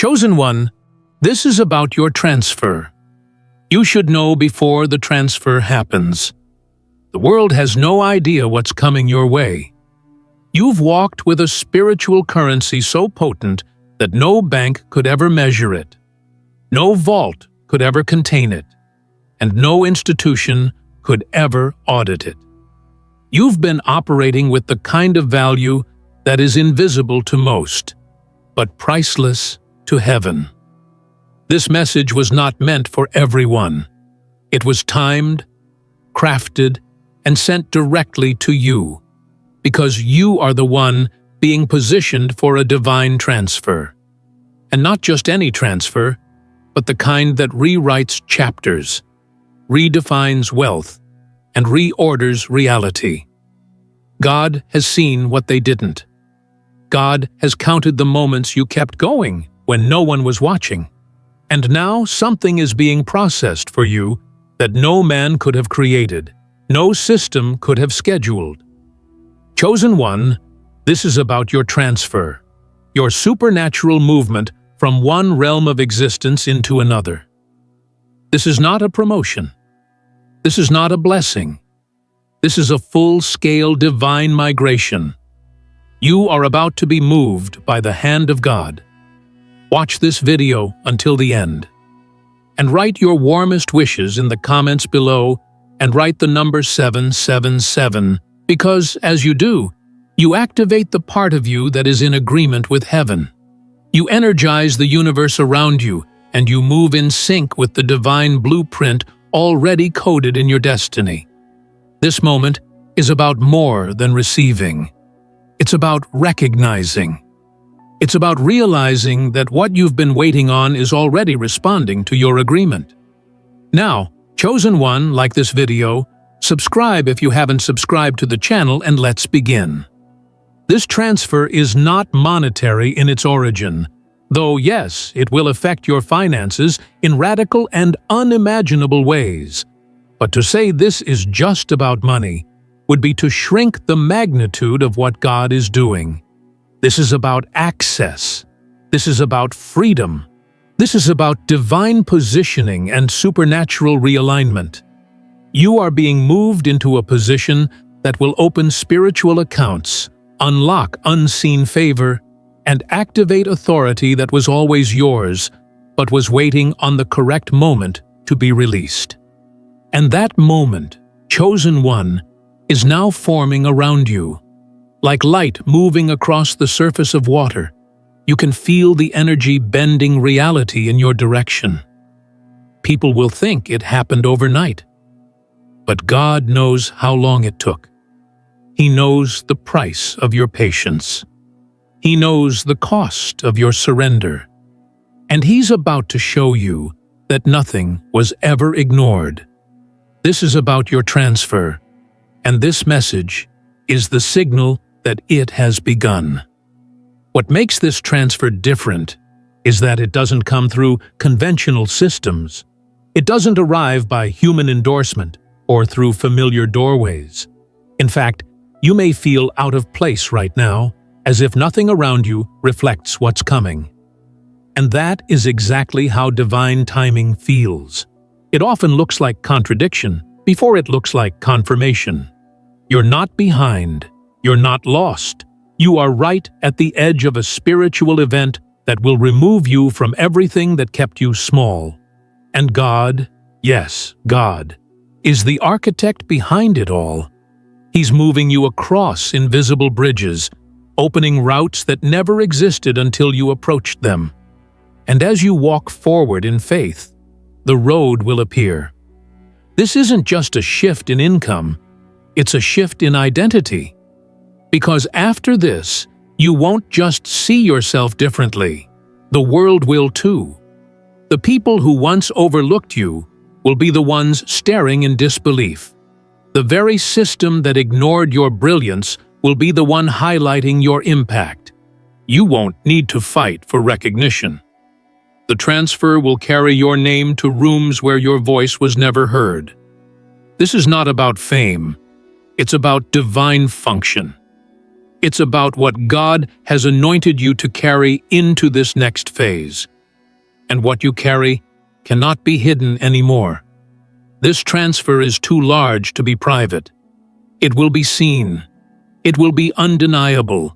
Chosen one, this is about your transfer. You should know before the transfer happens. The world has no idea what's coming your way. You've walked with a spiritual currency so potent that no bank could ever measure it. No vault could ever contain it, and no institution could ever audit it. You've been operating with the kind of value that is invisible to most, but priceless to heaven. This message was not meant for everyone. It was timed, crafted, and sent directly to you, because you are the one being positioned for a divine transfer. And not just any transfer, but the kind that rewrites chapters, redefines wealth, and reorders reality. God has seen what they didn't. God has counted the moments you kept going when no one was watching. And now something is being processed for you that no man could have created, no system could have scheduled. Chosen one, this is about your transfer, your supernatural movement from one realm of existence into another. This is not a promotion. This is not a blessing. This is a full-scale divine migration. You are about to be moved by the hand of God. Watch this video until the end. And write your warmest wishes in the comments below and write the number 777, because as you do, you activate the part of you that is in agreement with heaven. You energize the universe around you, and you move in sync with the divine blueprint already coded in your destiny. This moment is about more than receiving. It's about recognizing. It's about realizing that what you've been waiting on is already responding to your agreement. Now, chosen one, like this video, subscribe if you haven't subscribed to the channel, and let's begin. This transfer is not monetary in its origin, though yes, it will affect your finances in radical and unimaginable ways. But to say this is just about money would be to shrink the magnitude of what God is doing. This is about access. This is about freedom. This is about divine positioning and supernatural realignment. You are being moved into a position that will open spiritual accounts, unlock unseen favor, and activate authority that was always yours, but was waiting on the correct moment to be released. And that moment, chosen one, is now forming around you. Like light moving across the surface of water, you can feel the energy bending reality in your direction. People will think it happened overnight. But God knows how long it took. He knows the price of your patience. He knows the cost of your surrender. And He's about to show you that nothing was ever ignored. This is about your transfer, and this message is the signal that it has begun. What makes this transfer different is that it doesn't come through conventional systems. It doesn't arrive by human endorsement or through familiar doorways. In fact, you may feel out of place right now, as if nothing around you reflects what's coming. And that is exactly how divine timing feels. It often looks like contradiction before it looks like confirmation. You're not behind. You're not lost. You are right at the edge of a spiritual event that will remove you from everything that kept you small. And God, yes, God, is the architect behind it all. He's moving you across invisible bridges, opening routes that never existed until you approached them. And as you walk forward in faith, the road will appear. This isn't just a shift in income, it's a shift in identity. Because after this, you won't just see yourself differently. The world will too. The people who once overlooked you will be the ones staring in disbelief. The very system that ignored your brilliance will be the one highlighting your impact. You won't need to fight for recognition. The transfer will carry your name to rooms where your voice was never heard. This is not about fame. It's about divine function. It's about what God has anointed you to carry into this next phase. And what you carry cannot be hidden anymore. This transfer is too large to be private. It will be seen. It will be undeniable.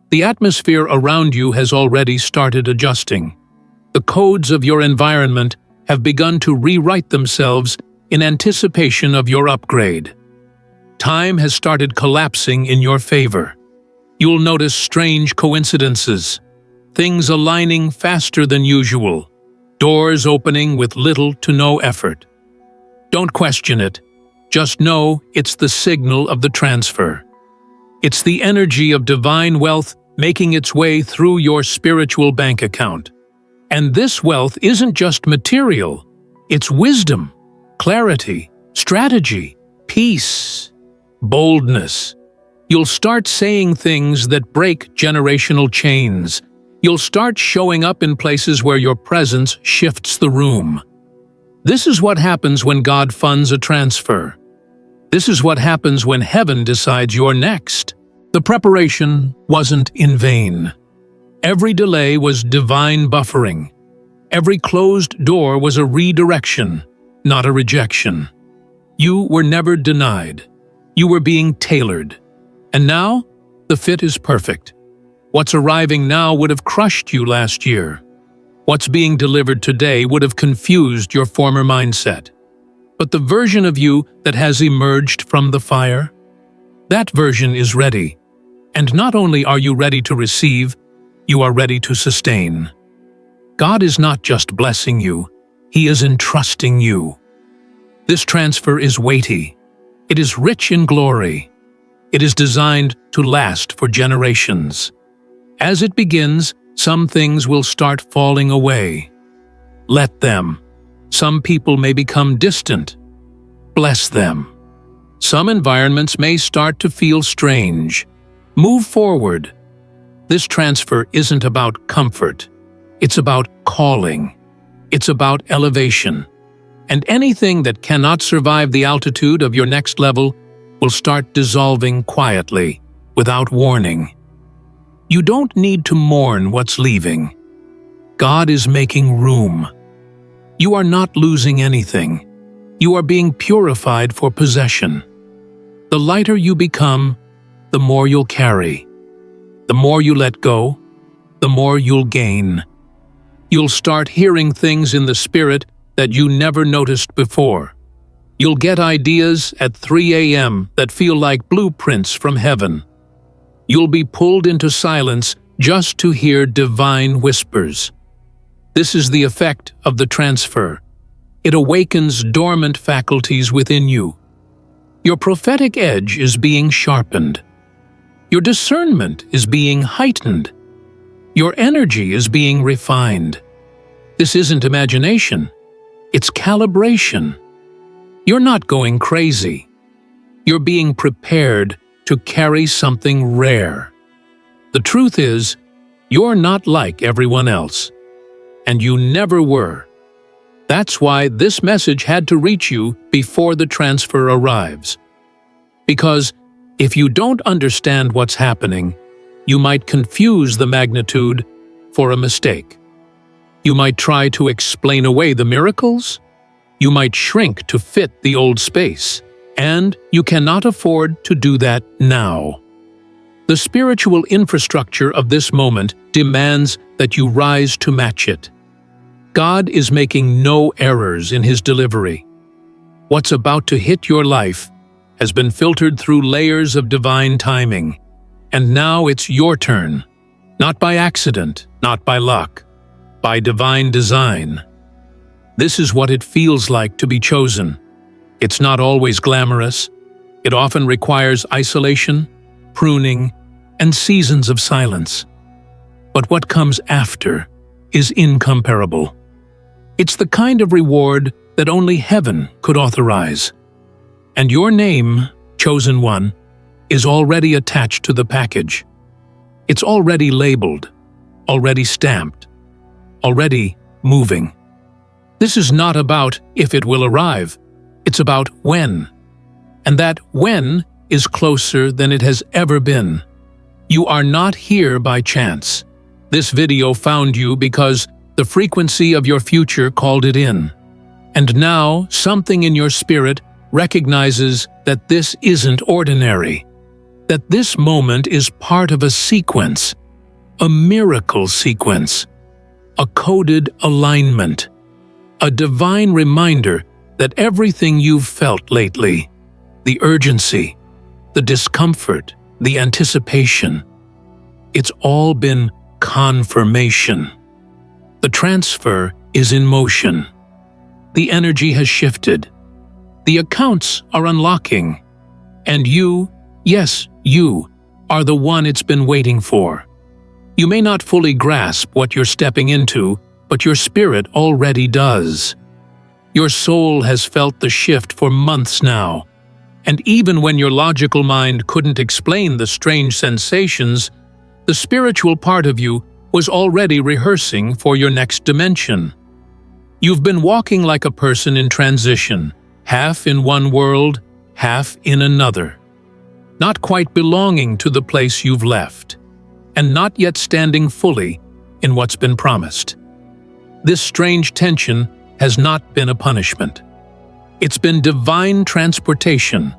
The atmosphere around you has already started adjusting. The codes of your environment have begun to rewrite themselves in anticipation of your upgrade. Time has started collapsing in your favor. You'll notice strange coincidences, things aligning faster than usual, doors opening with little to no effort. Don't question it. Just know it's the signal of the transfer. It's the energy of divine wealth making its way through your spiritual bank account. And this wealth isn't just material. It's wisdom, clarity, strategy, peace, boldness. You'll start saying things that break generational chains. You'll start showing up in places where your presence shifts the room. This is what happens when God funds a transfer. This is what happens when heaven decides you're next. The preparation wasn't in vain. Every delay was divine buffering. Every closed door was a redirection, not a rejection. You were never denied. You were being tailored. And now, the fit is perfect. What's arriving now would have crushed you last year. What's being delivered today would have confused your former mindset. But the version of you that has emerged from the fire, that version is ready. And not only are you ready to receive, you are ready to sustain. God is not just blessing you, He is entrusting you. This transfer is weighty. It is rich in glory. It is designed to last for generations. As it begins, some things will start falling away. Let them. Some people may become distant. Bless them. Some environments may start to feel strange. Move forward. This transfer isn't about comfort. It's about calling. It's about elevation. And anything that cannot survive the altitude of your next level will start dissolving quietly, without warning. You don't need to mourn what's leaving. God is making room. You are not losing anything. You are being purified for possession. The lighter you become, the more you'll carry. The more you let go, the more you'll gain. You'll start hearing things in the spirit that you never noticed before. You'll get ideas at 3 a.m. that feel like blueprints from heaven. You'll be pulled into silence just to hear divine whispers. This is the effect of the transfer. It awakens dormant faculties within you. Your prophetic edge is being sharpened. Your discernment is being heightened. Your energy is being refined. This isn't imagination. It's calibration. You're not going crazy. You're being prepared to carry something rare. The truth is, you're not like everyone else. And you never were. That's why this message had to reach you before the transfer arrives. Because if you don't understand what's happening, you might confuse the magnitude for a mistake. You might try to explain away the miracles. You might shrink to fit the old space. And you cannot afford to do that now. The spiritual infrastructure of this moment demands that you rise to match it. God is making no errors in His delivery. What's about to hit your life has been filtered through layers of divine timing. And now it's your turn. Not by accident, not by luck, by divine design. This is what it feels like to be chosen. It's not always glamorous. It often requires isolation, pruning, and seasons of silence. But what comes after is incomparable. It's the kind of reward that only heaven could authorize. And your name, chosen one, is already attached to the package. It's already labeled, already stamped, already moving. This is not about if it will arrive. It's about when. And that when is closer than it has ever been. You are not here by chance. This video found you because the frequency of your future called it in. And now, something in your spirit recognizes that this isn't ordinary, that this moment is part of a sequence, a miracle sequence, a coded alignment, a divine reminder that everything you've felt lately, the urgency, the discomfort, the anticipation, it's all been confirmation. The transfer is in motion. The energy has shifted. The accounts are unlocking. And you, yes, you, are the one it's been waiting for. You may not fully grasp what you're stepping into, but your spirit already does. Your soul has felt the shift for months now. And even when your logical mind couldn't explain the strange sensations, the spiritual part of you was already rehearsing for your next dimension. You've been walking like a person in transition, half in one world, half in another. Not quite belonging to the place you've left, and not yet standing fully in what's been promised. This strange tension has not been a punishment. It's been divine transportation.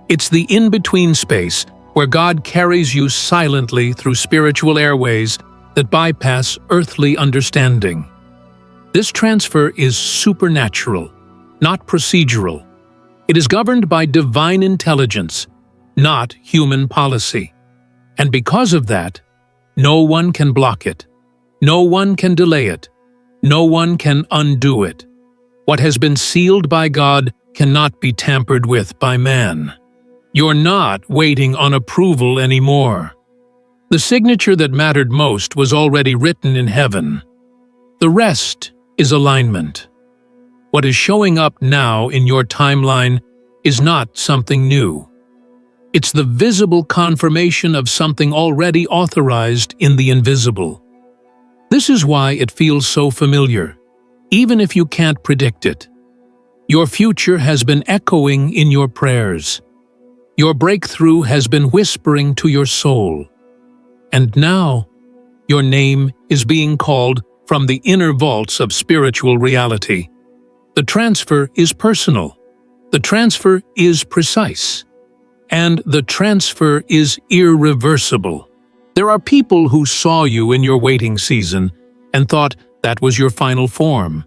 It's the in-between space where God carries you silently through spiritual airways that bypass earthly understanding. This transfer is supernatural, not procedural. It is governed by divine intelligence, not human policy. And because of that, no one can block it. No one can delay it. No one can undo it. What has been sealed by God cannot be tampered with by man. You're not waiting on approval anymore. The signature that mattered most was already written in heaven. The rest is alignment. What is showing up now in your timeline is not something new. It's the visible confirmation of something already authorized in the invisible. This is why it feels so familiar, even if you can't predict it. Your future has been echoing in your prayers. Your breakthrough has been whispering to your soul. And now, your name is being called from the inner vaults of spiritual reality. The transfer is personal. The transfer is precise. And the transfer is irreversible. There are people who saw you in your waiting season and thought that was your final form.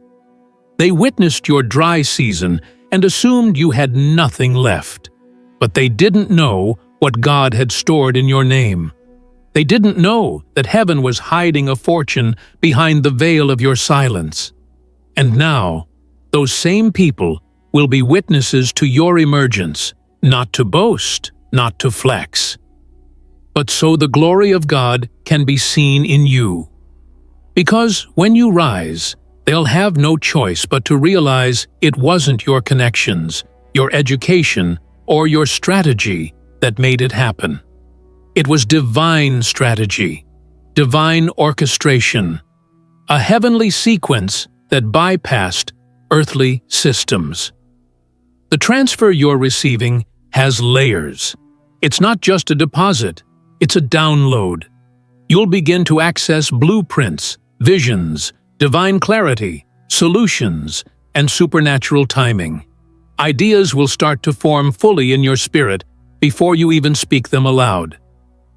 They witnessed your dry season and assumed you had nothing left. But they didn't know what God had stored in your name. They didn't know that heaven was hiding a fortune behind the veil of your silence. And now, those same people will be witnesses to your emergence, not to boast, not to flex, but so the glory of God can be seen in you. Because when you rise, they'll have no choice but to realize it wasn't your connections, your education, or your strategy that made it happen. It was divine strategy, divine orchestration, a heavenly sequence that bypassed earthly systems. The transfer you're receiving has layers. It's not just a deposit, it's a download. You'll begin to access blueprints, visions, divine clarity, solutions, and supernatural timing. Ideas will start to form fully in your spirit before you even speak them aloud.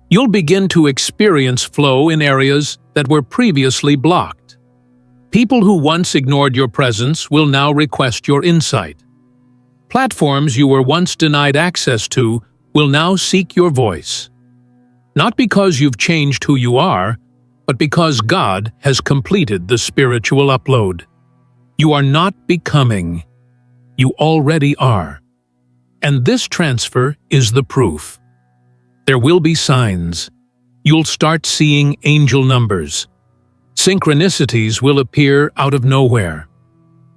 You'll begin to experience flow in areas that were previously blocked. People who once ignored your presence will now request your insight. Platforms you were once denied access to will now seek your voice. Not because you've changed who you are, but because God has completed the spiritual upload. You are not becoming. You already are. And this transfer is the proof. There will be signs. You'll start seeing angel numbers. Synchronicities will appear out of nowhere.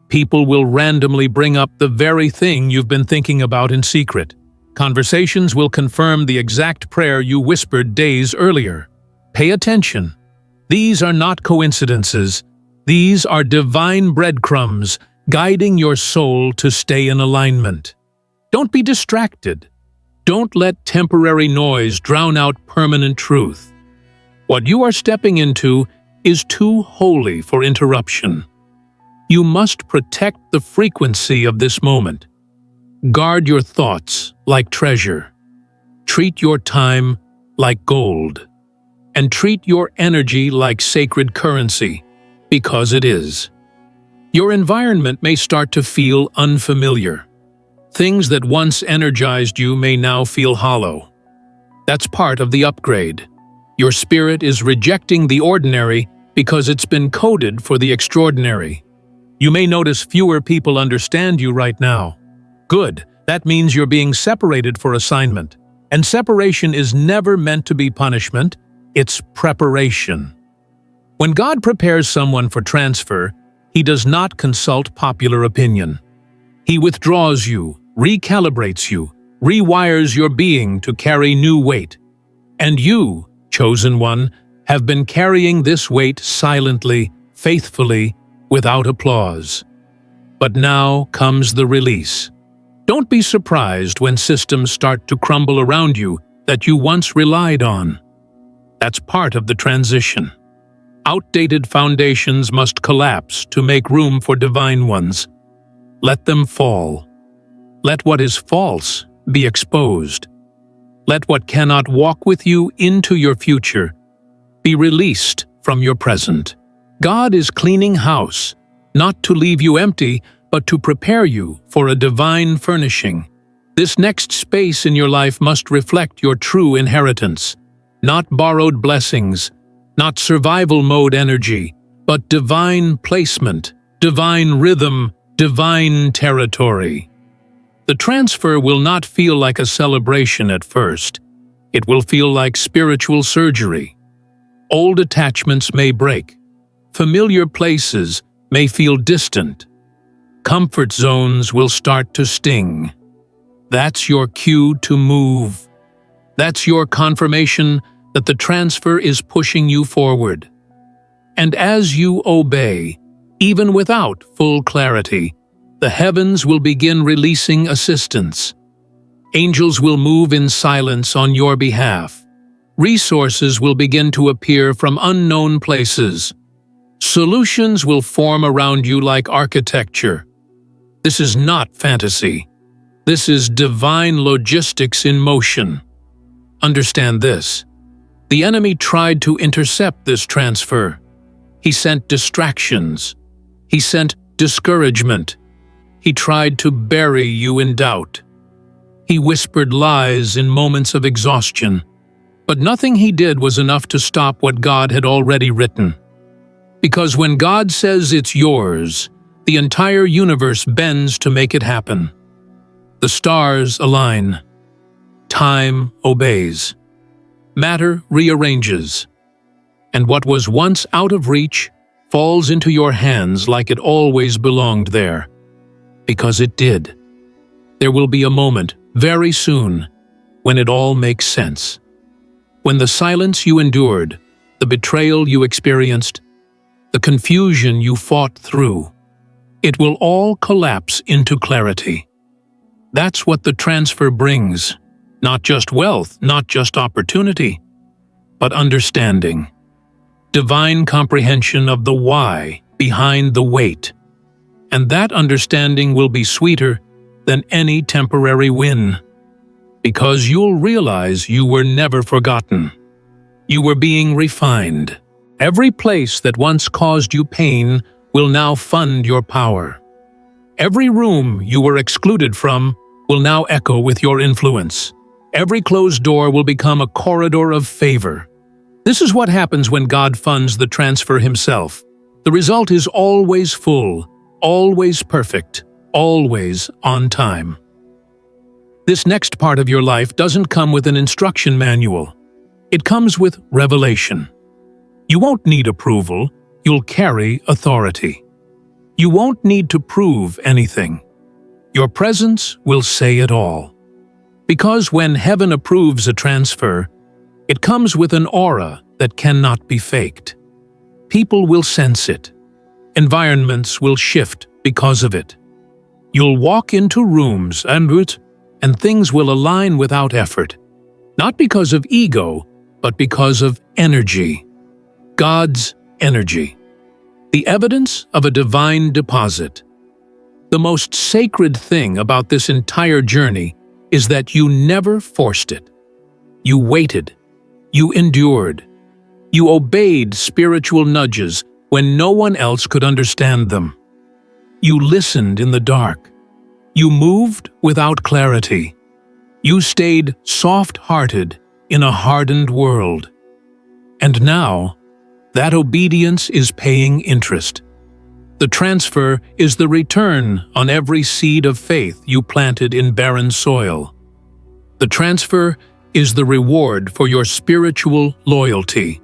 People will randomly bring up the very thing you've been thinking about in secret. Conversations will confirm the exact prayer you whispered days earlier. Pay attention. These are not coincidences. These are divine breadcrumbs guiding your soul to stay in alignment. Don't be distracted. Don't let temporary noise drown out permanent truth. What you are stepping into is too holy for interruption. You must protect the frequency of this moment. Guard your thoughts like treasure. Treat your time like gold. And treat your energy like sacred currency, because it is. Your environment may start to feel unfamiliar. Things that once energized you may now feel hollow. That's part of the upgrade. Your spirit is rejecting the ordinary because it's been coded for the extraordinary. You may notice fewer people understand you right now. Good, that means you're being separated for assignment. And separation is never meant to be punishment, it's preparation. When God prepares someone for transfer, He does not consult popular opinion. He withdraws you, recalibrates you, rewires your being to carry new weight. And you, chosen one, have been carrying this weight silently, faithfully, without applause. But now comes the release. Don't be surprised when systems start to crumble around you that you once relied on. That's part of the transition. Outdated foundations must collapse to make room for divine ones. Let them fall. Let what is false be exposed. Let what cannot walk with you into your future be released from your present. God is cleaning house, not to leave you empty, but to prepare you for a divine furnishing. This next space in your life must reflect your true inheritance, not borrowed blessings, not survival mode energy, but divine placement, divine rhythm, divine territory. The transfer will not feel like a celebration at first. It will feel like spiritual surgery. Old attachments may break. Familiar places may feel distant. Comfort zones will start to sting. That's your cue to move. That's your confirmation that the transfer is pushing you forward. And as you obey, even without full clarity, the heavens will begin releasing assistance. Angels will move in silence on your behalf. Resources will begin to appear from unknown places. Solutions will form around you like architecture. This is not fantasy. This is divine logistics in motion. Understand this. The enemy tried to intercept this transfer. He sent distractions. He sent discouragement. He tried to bury you in doubt. He whispered lies in moments of exhaustion. But nothing he did was enough to stop what God had already written. Because when God says it's yours, the entire universe bends to make it happen. The stars align. Time obeys. Matter rearranges. And what was once out of reach falls into your hands like it always belonged there. Because it did. There will be a moment, very soon, when it all makes sense. When the silence you endured, the betrayal you experienced, the confusion you fought through, it will all collapse into clarity. That's what the transfer brings. Not just wealth, not just opportunity, but understanding. Divine comprehension of the why behind the weight. And that understanding will be sweeter than any temporary win. Because you'll realize you were never forgotten. You were being refined. Every place that once caused you pain will now fund your power. Every room you were excluded from will now echo with your influence. Every closed door will become a corridor of favor. This is what happens when God funds the transfer Himself. The result is always full, always perfect, always on time. This next part of your life doesn't come with an instruction manual. It comes with revelation. You won't need approval, you'll carry authority. You won't need to prove anything. Your presence will say it all. Because when heaven approves a transfer, it comes with an aura that cannot be faked. People will sense it. Environments will shift because of it. You'll walk into rooms and and things will align without effort, not because of ego, but because of energy. God's energy. The evidence of a divine deposit. The most sacred thing about this entire journey is that you never forced it. You waited. You endured. You obeyed spiritual nudges when no one else could understand them. You listened in the dark. You moved without clarity. You stayed soft-hearted in a hardened world. And now, that obedience is paying interest. The transfer is the return on every seed of faith you planted in barren soil. The transfer is the reward for your spiritual loyalty.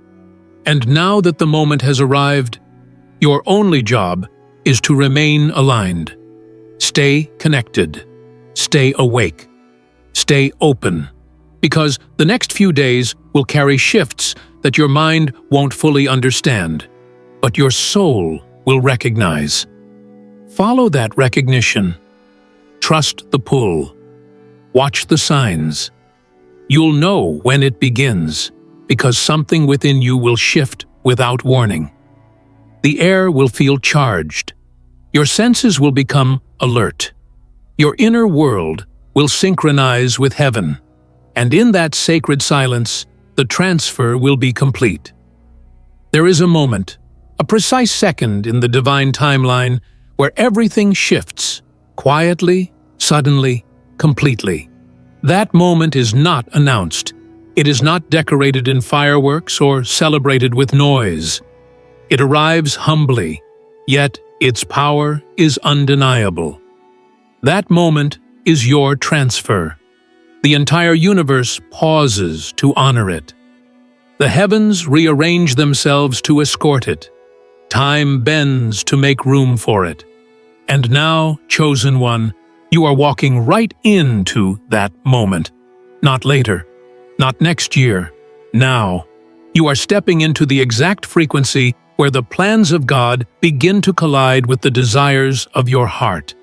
And now that the moment has arrived, your only job is to remain aligned. Stay connected. Stay awake. Stay open. Because the next few days will carry shifts that your mind won't fully understand, but your soul will recognize. Follow that recognition. Trust the pull. Watch the signs. You'll know when it begins, because something within you will shift without warning. The air will feel charged. Your senses will become alert. Your inner world will synchronize with heaven, and in that sacred silence, the transfer will be complete. There is a moment, a precise second in the divine timeline where everything shifts, quietly, suddenly, completely. That moment is not announced. It is not decorated in fireworks or celebrated with noise. It arrives humbly, yet its power is undeniable. That moment is your transfer. The entire universe pauses to honor it. The heavens rearrange themselves to escort it. Time bends to make room for it. And now, chosen one, you are walking right into that moment. Not later, not next year, now. You are stepping into the exact frequency where the plans of God begin to collide with the desires of your heart.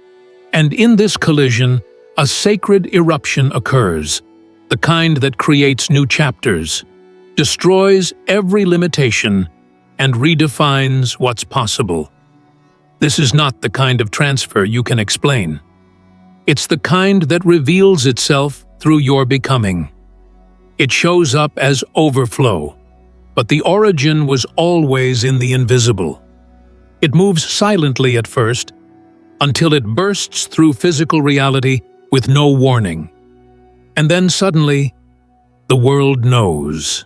And in this collision, a sacred eruption occurs, the kind that creates new chapters, destroys every limitation, and redefines what's possible. This is not the kind of transfer you can explain. It's the kind that reveals itself through your becoming. It shows up as overflow, but the origin was always in the invisible. It moves silently at first, until it bursts through physical reality with no warning. And then suddenly, the world knows.